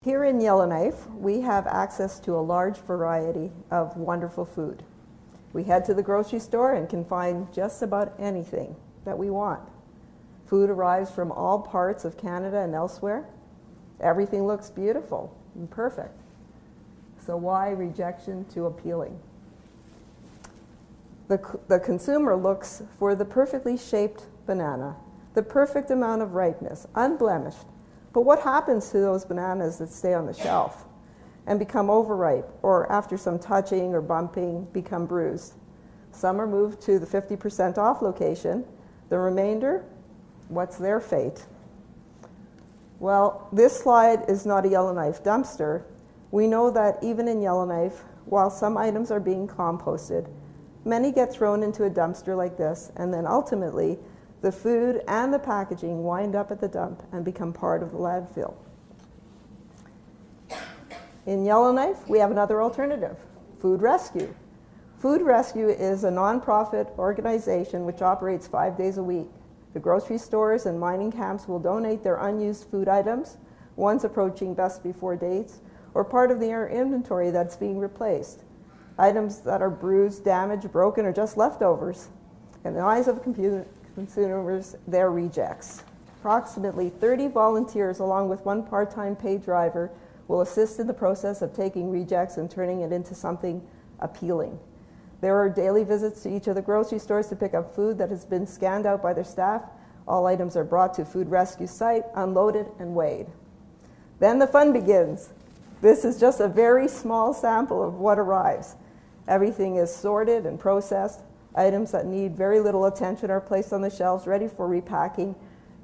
Here in Yellowknife, we have access to a large variety of wonderful food. We head to the grocery store and can find just about anything that we want. Food arrives from all parts of Canada and elsewhere. Everything looks beautiful and perfect. So why rejection to appealing? The consumer looks for the perfectly shaped banana, the perfect amount of ripeness, unblemished. But what happens to those bananas that stay on the shelf and become overripe, or after some touching or bumping, become bruised? Some are moved to the 50% off location. The remainder, what's their fate? Well, this slide is not a Yellowknife dumpster. We know that even in Yellowknife, while some items are being composted, many get thrown into a dumpster like this, and then ultimately, the food and the packaging wind up at the dump and become part of the landfill. In Yellowknife, we have another alternative, Food Rescue. Food Rescue is a nonprofit organization which operates 5 days a week. The grocery stores and mining camps will donate their unused food items, ones approaching best before dates, or part of their inventory that's being replaced. Items that are bruised, damaged, broken, or just leftovers. In the eyes of consumers, they're rejects. Approximately 30 volunteers, along with one part-time paid driver, will assist in the process of taking rejects and turning it into something appealing. There are daily visits to each of the grocery stores to pick up food that has been scanned out by their staff. All items are brought to Food Rescue site, unloaded, and weighed. Then the fun begins. This is just a very small sample of what arrives. Everything is sorted and processed. Items that need very little attention are placed on the shelves, ready for repacking.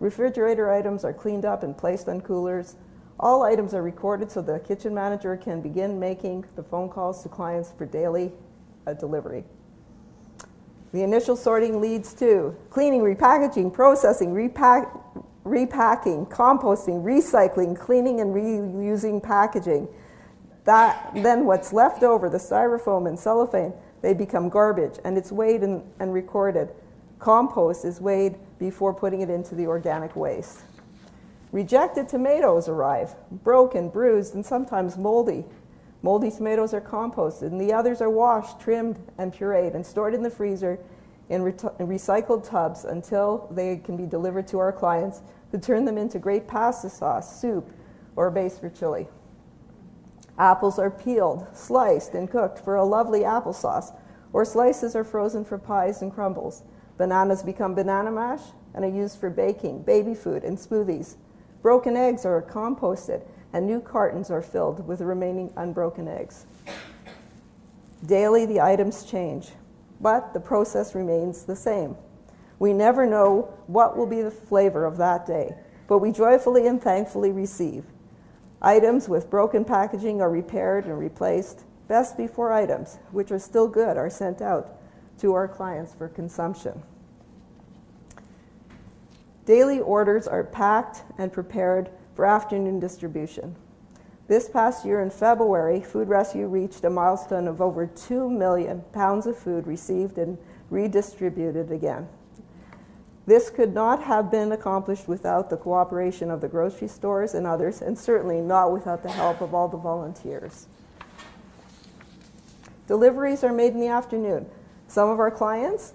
Refrigerator items are cleaned up and placed on coolers. All items are recorded so the kitchen manager can begin making the phone calls to clients for daily delivery. The initial sorting leads to cleaning, repackaging, processing, repacking, composting, recycling, cleaning and reusing packaging. Then what's left over, the styrofoam and cellophane, they become garbage, and it's weighed and recorded. Compost is weighed before putting it into the organic waste. Rejected tomatoes arrive, broken, bruised, and sometimes moldy. Moldy tomatoes are composted, and the others are washed, trimmed, and pureed, and stored in the freezer in recycled tubs until they can be delivered to our clients who turn them into great pasta sauce, soup, or a base for chili. Apples are peeled, sliced, and cooked for a lovely applesauce, or slices are frozen for pies and crumbles. Bananas become banana mash and are used for baking, baby food, and smoothies. Broken eggs are composted, and new cartons are filled with the remaining unbroken eggs. Daily, the items change, but the process remains the same. We never know what will be the flavor of that day, but we joyfully and thankfully receive. Items with broken packaging are repaired and replaced. Best before items, which are still good, are sent out to our clients for consumption. Daily orders are packed and prepared for afternoon distribution. This past year in February, Food Rescue reached a milestone of over 2 million pounds of food received and redistributed again. This could not have been accomplished without the cooperation of the grocery stores and others, and certainly not without the help of all the volunteers. Deliveries are made in the afternoon. Some of our clients,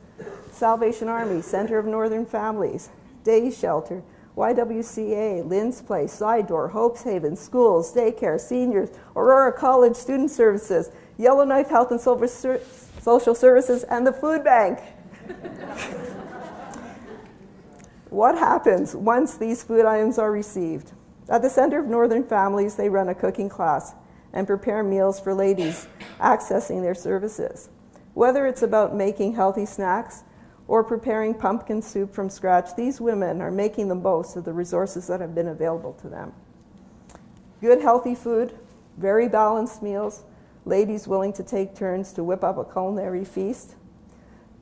Salvation Army, Center of Northern Families, Day Shelter, YWCA, Lynn's Place, Side Door, Hope's Haven, schools, daycare, seniors, Aurora College Student Services, Yellowknife Health and Social Services, and the Food Bank. What happens once these food items are received? At the Center of Northern Families, they run a cooking class and prepare meals for ladies accessing their services. Whether it's about making healthy snacks or preparing pumpkin soup from scratch, these women are making the most of the resources that have been available to them. Good, healthy food, very balanced meals, ladies willing to take turns to whip up a culinary feast.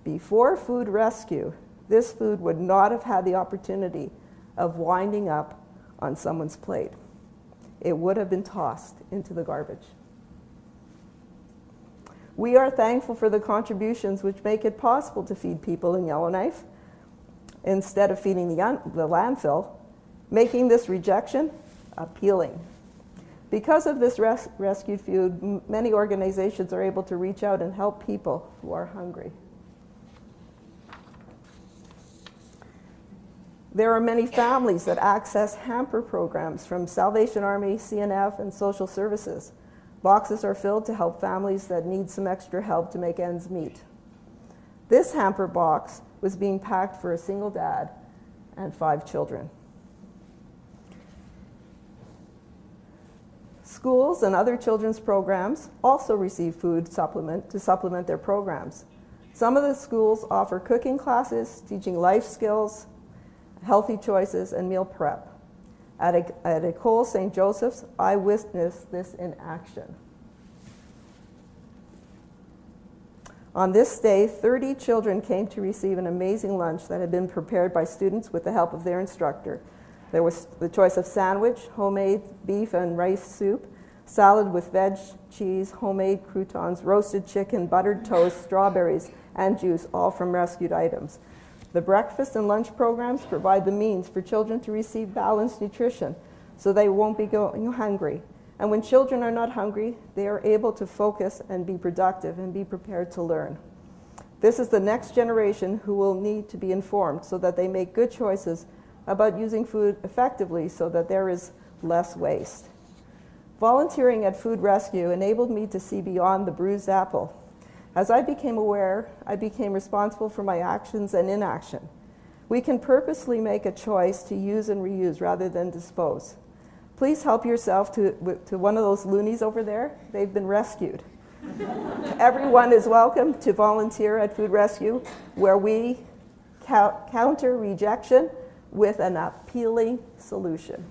Before Food Rescue, this food would not have had the opportunity of winding up on someone's plate. It would have been tossed into the garbage. We are thankful for the contributions which make it possible to feed people in Yellowknife instead of feeding the landfill, making this rejection appealing. Because of this rescued food, many organizations are able to reach out and help people who are hungry. There are many families that access hamper programs from Salvation Army, CNF, and social services. Boxes are filled to help families that need some extra help to make ends meet. This hamper box was being packed for a single dad and 5 children. Schools and other children's programs also receive food to supplement their programs. Some of the schools offer cooking classes, teaching life skills, healthy choices, and meal prep. At Ecole St. Joseph's, I witnessed this in action. On this day, 30 children came to receive an amazing lunch that had been prepared by students with the help of their instructor. There was the choice of sandwich, homemade beef and rice soup, salad with veg, cheese, homemade croutons, roasted chicken, buttered toast, strawberries, and juice, all from rescued items. The breakfast and lunch programs provide the means for children to receive balanced nutrition so they won't be going hungry. And when children are not hungry, they are able to focus and be productive and be prepared to learn. This is the next generation who will need to be informed so that they make good choices about using food effectively so that there is less waste. Volunteering at Food Rescue enabled me to see beyond the bruised apple. As I became aware, I became responsible for my actions and inaction. We can purposely make a choice to use and reuse rather than dispose. Please help yourself to one of those loonies over there. They've been rescued. Everyone is welcome to volunteer at Food Rescue, where we counter rejection with an appealing solution.